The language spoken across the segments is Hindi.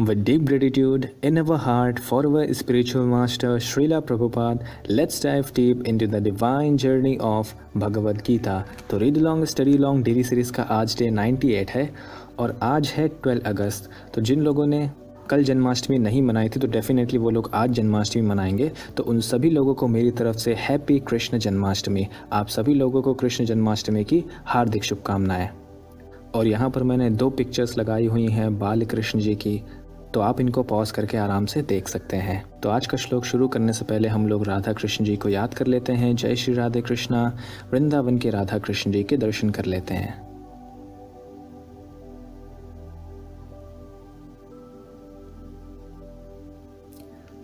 With deep gratitude in our heart for our spiritual master Srila Prabhupada, let's dive deep into the divine journey of Bhagavad Gita. तो read long study long daily series का आज डे 98 है और आज है 12 अगस्त। तो जिन लोगों ने कल जन्माष्टमी नहीं मनाई थी तो डेफिनेटली वो लोग आज जन्माष्टमी मनाएंगे। तो उन सभी लोगों को मेरी तरफ से हैप्पी कृष्ण जन्माष्टमी। आप सभी लोगों को कृष्ण जन्माष्टमी की हार्दिक शुभकामनाएं। और यहाँ पर मैंने 2 पिक्चर्स लगाई हुई हैं बाल कृष्ण जी की, तो आप इनको पॉज करके आराम से देख सकते हैं। तो आज का श्लोक शुरू करने से पहले हम लोग राधा कृष्ण जी को याद कर लेते हैं। जय श्री राधे कृष्णा। वृंदावन के राधा कृष्ण जी के दर्शन कर लेते हैं।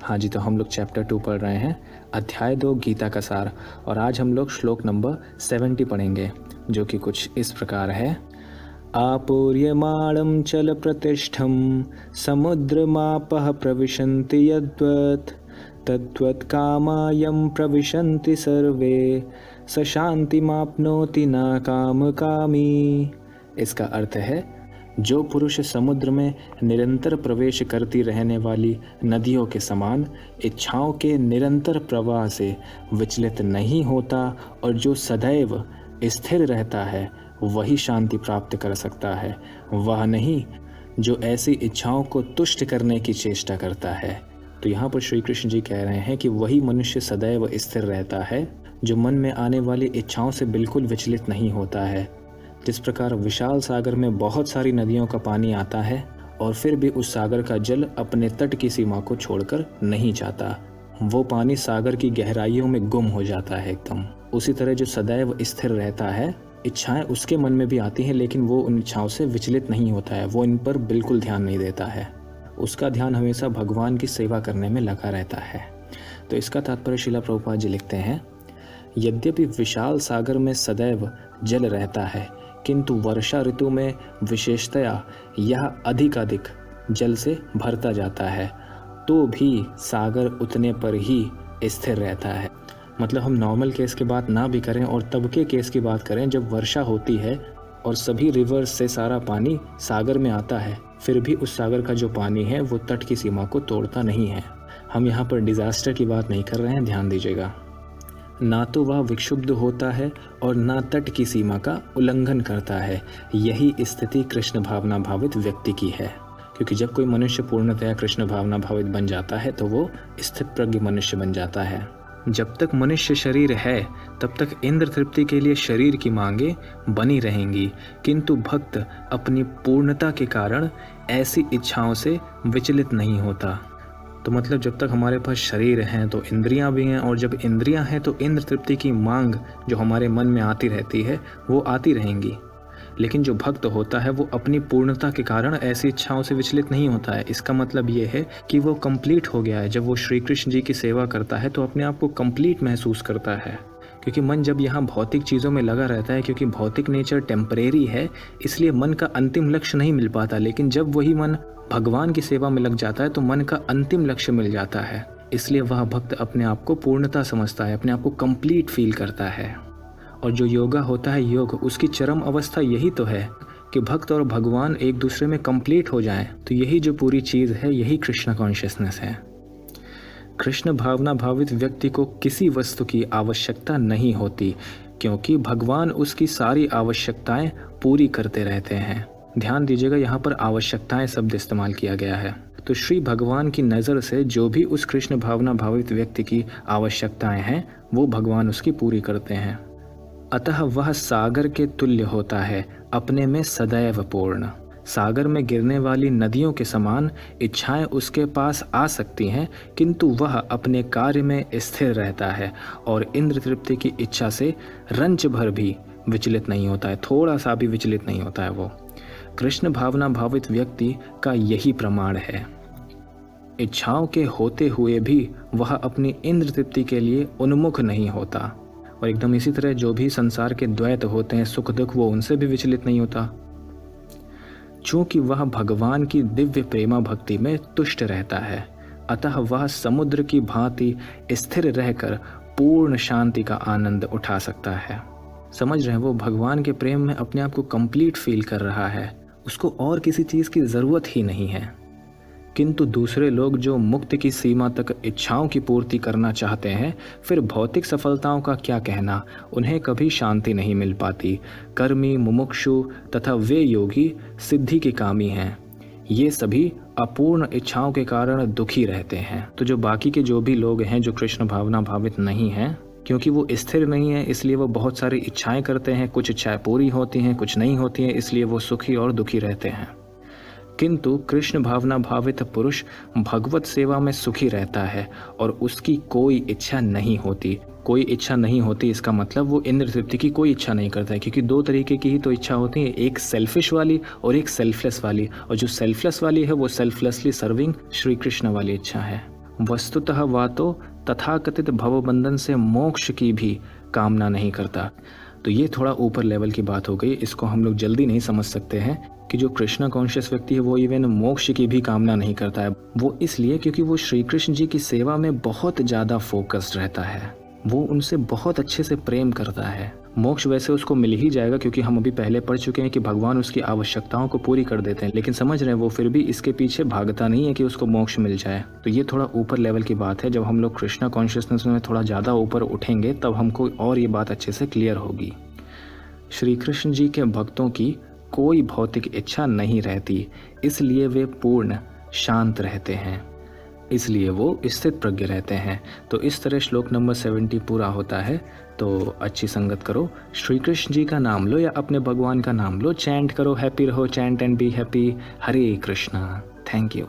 हाँ जी, तो हम लोग चैप्टर 2 पढ़ रहे हैं, अध्याय 2 गीता का सार। और आज हम लोग श्लोक नंबर 70 पढ़ेंगे, जो कि कुछ इस प्रकार है। आपूर्यमाणं चल प्रतिष्ठं समुद्रमापः प्रविशन्ति यद्वत् तद्वत् कामायं प्रविशन्ति सर्वे स शान्तिमाप्नोति न कामकामी। इसका अर्थ है, जो पुरुष समुद्र में निरंतर प्रवेश करती रहने वाली नदियों के समान इच्छाओं के निरंतर प्रवाह से विचलित नहीं होता और जो सदैव स्थिर रहता है, वही शांति प्राप्त कर सकता है। वह नहीं जो ऐसी इच्छाओं को तुष्ट करने की चेष्टा करता है। तो यहाँ पर श्री कृष्ण जी कह रहे हैं कि वही मनुष्य सदैव स्थिर रहता है जो मन में आने वाली इच्छाओं से बिल्कुल विचलित नहीं होता है। जिस प्रकार विशाल सागर में बहुत सारी नदियों का पानी आता है और फिर भी उस सागर का जल अपने तट की सीमा को छोड़कर नहीं जाता, वो पानी सागर की गहराइयों में गुम हो जाता है एकदम। उसी तरह जो सदैव स्थिर रहता है, इच्छाएं उसके मन में भी आती हैं लेकिन वो उन इच्छाओं से विचलित नहीं होता है, वो इन पर बिल्कुल ध्यान नहीं देता है। उसका ध्यान हमेशा भगवान की सेवा करने में लगा रहता है। तो इसका तात्पर्य श्रीला प्रभुपाद जी लिखते हैं, यद्यपि विशाल सागर में सदैव जल रहता है, किंतु वर्षा ऋतु में विशेषतया यह अधिकाधिक जल से भरता जाता है, तो भी सागर उतने पर ही स्थिर रहता है। मतलब हम नॉर्मल केस की बात ना भी करें और तब के केस की बात करें जब वर्षा होती है और सभी रिवर्स से सारा पानी सागर में आता है, फिर भी उस सागर का जो पानी है वो तट की सीमा को तोड़ता नहीं है। हम यहाँ पर डिज़ास्टर की बात नहीं कर रहे हैं, ध्यान दीजिएगा। ना तो वह विक्षुब्ध होता है और ना तट की सीमा का उल्लंघन करता है। यही स्थिति कृष्ण भावना भावित व्यक्ति की है। क्योंकि जब कोई मनुष्य पूर्णतया कृष्ण भावना भावित बन जाता है तो वो स्थित प्रज्ञ मनुष्य बन जाता है। जब तक मनुष्य शरीर है तब तक इंद्र तृप्ति के लिए शरीर की मांगे बनी रहेंगी, किंतु भक्त अपनी पूर्णता के कारण ऐसी इच्छाओं से विचलित नहीं होता। तो मतलब जब तक हमारे पास शरीर है तो इंद्रियां भी हैं, और जब इंद्रियां हैं तो इंद्र तृप्ति की मांग जो हमारे मन में आती रहती है वो आती रहेंगी। लेकिन जो भक्त होता है वो अपनी पूर्णता के कारण ऐसी इच्छाओं से विचलित नहीं होता है। इसका मतलब ये है कि वो कंप्लीट हो गया है। जब वो श्री कृष्ण जी की सेवा करता है तो अपने आप को कंप्लीट महसूस करता है। क्योंकि मन जब यहाँ भौतिक चीज़ों में लगा रहता है, क्योंकि भौतिक नेचर टेम्परेरी है, इसलिए मन का अंतिम लक्ष्य नहीं मिल पाता। लेकिन जब वही मन भगवान की सेवा में लग जाता है तो मन का अंतिम लक्ष्य मिल जाता है। इसलिए वह भक्त अपने आप को पूर्णता समझता है, अपने आप को कंप्लीट फील करता है। और जो योगा होता है, योग, उसकी चरम अवस्था यही तो है कि भक्त और भगवान एक दूसरे में कंप्लीट हो जाएं। तो यही जो पूरी चीज़ है, यही कृष्ण कॉन्शियसनेस है। कृष्ण भावना भावित व्यक्ति को किसी वस्तु की आवश्यकता नहीं होती, क्योंकि भगवान उसकी सारी आवश्यकताएं पूरी करते रहते हैं। ध्यान दीजिएगा, यहाँ पर आवश्यकताएं शब्द इस्तेमाल किया गया है। तो श्री भगवान की नज़र से जो भी उस कृष्ण भावना भावित व्यक्ति की आवश्यकताएं हैं वो भगवान उसकी पूरी करते हैं। अतः वह सागर के तुल्य होता है, अपने में सदैव पूर्ण। सागर में गिरने वाली नदियों के समान इच्छाएं उसके पास आ सकती हैं, किंतु वह अपने कार्य में स्थिर रहता है और इंद्र तृप्ति की इच्छा से रंच भर भी विचलित नहीं होता है, थोड़ा सा भी विचलित नहीं होता है वो। कृष्ण भावना भावित व्यक्ति का यही प्रमाण है। इच्छाओं के होते हुए भी वह अपनी इंद्र तृप्ति के लिए उन्मुख नहीं होता। और एकदम इसी तरह जो भी संसार के द्वैत होते हैं, सुख दुख, वो उनसे भी विचलित नहीं होता। चूंकि वह भगवान की दिव्य प्रेमा भक्ति में तुष्ट रहता है, अतः वह समुद्र की भांति स्थिर रहकर पूर्ण शांति का आनंद उठा सकता है। समझ रहे हैं, वो भगवान के प्रेम में अपने आप को कंप्लीट फील कर रहा है। उसको और किसी चीज़ की ज़रूरत ही नहीं है। किंतु दूसरे लोग जो मुक्ति की सीमा तक इच्छाओं की पूर्ति करना चाहते हैं, फिर भौतिक सफलताओं का क्या कहना, उन्हें कभी शांति नहीं मिल पाती। कर्मी, मुमुक्षु तथा वे योगी सिद्धि के कामी हैं, ये सभी अपूर्ण इच्छाओं के कारण दुखी रहते हैं। तो जो बाकी के जो भी लोग हैं जो कृष्ण भावना भावित नहीं हैं, क्योंकि वो स्थिर नहीं है इसलिए वो बहुत सारी इच्छाएं करते हैं, कुछ इच्छाएं पूरी होती हैं, कुछ नहीं होती हैं, इसलिए वो सुखी और दुखी रहते हैं। किंतु कृष्ण भावना भावित पुरुष भगवत सेवा में सुखी रहता है और उसकी कोई इच्छा नहीं होती। कोई इच्छा नहीं होती इसका मतलब वो इंद्र तृप्ति की कोई इच्छा नहीं करता है, क्योंकि दो तरीके की ही तो इच्छा होती है, एक सेल्फिश वाली और एक सेल्फलेस वाली। और जो सेल्फलेस वाली है वो सेल्फलेसली सर्विंग श्री कृष्ण वाली इच्छा है। वस्तुतः वह तो तथाकथित भवबंधन से मोक्ष की भी कामना नहीं करता। तो ये थोड़ा ऊपर लेवल की बात हो गई, इसको हम लोग जल्दी नहीं समझ सकते हैं कि जो कृष्णा कॉन्शियस व्यक्ति है वो इवन मोक्ष की भी कामना नहीं करता है। वो इसलिए क्योंकि वो श्री कृष्ण जी की सेवा में बहुत ज़्यादा फोकस्ड रहता है, वो उनसे बहुत अच्छे से प्रेम करता है। मोक्ष वैसे उसको मिल ही जाएगा, क्योंकि हम अभी पहले पढ़ चुके हैं कि भगवान उसकी आवश्यकताओं को पूरी कर देते हैं, लेकिन समझ रहे हैं वो फिर भी इसके पीछे भागता नहीं है कि उसको मोक्ष मिल जाए। तो ये थोड़ा ऊपर लेवल की बात है। जब हम लोग कृष्णा कॉन्शियसनेस में थोड़ा ज़्यादा ऊपर उठेंगे तब हमको और ये बात अच्छे से क्लियर होगी। श्री कृष्ण जी के भक्तों की कोई भौतिक इच्छा नहीं रहती, इसलिए वे पूर्ण शांत रहते हैं, इसलिए वो स्थित प्रज्ञ रहते हैं। तो इस तरह श्लोक नंबर 70 पूरा होता है। तो अच्छी संगत करो, श्री कृष्ण जी का नाम लो या अपने भगवान का नाम लो, चैंट करो, हैप्पी रहो, chant and be happy. Hare Krishna. Thank you.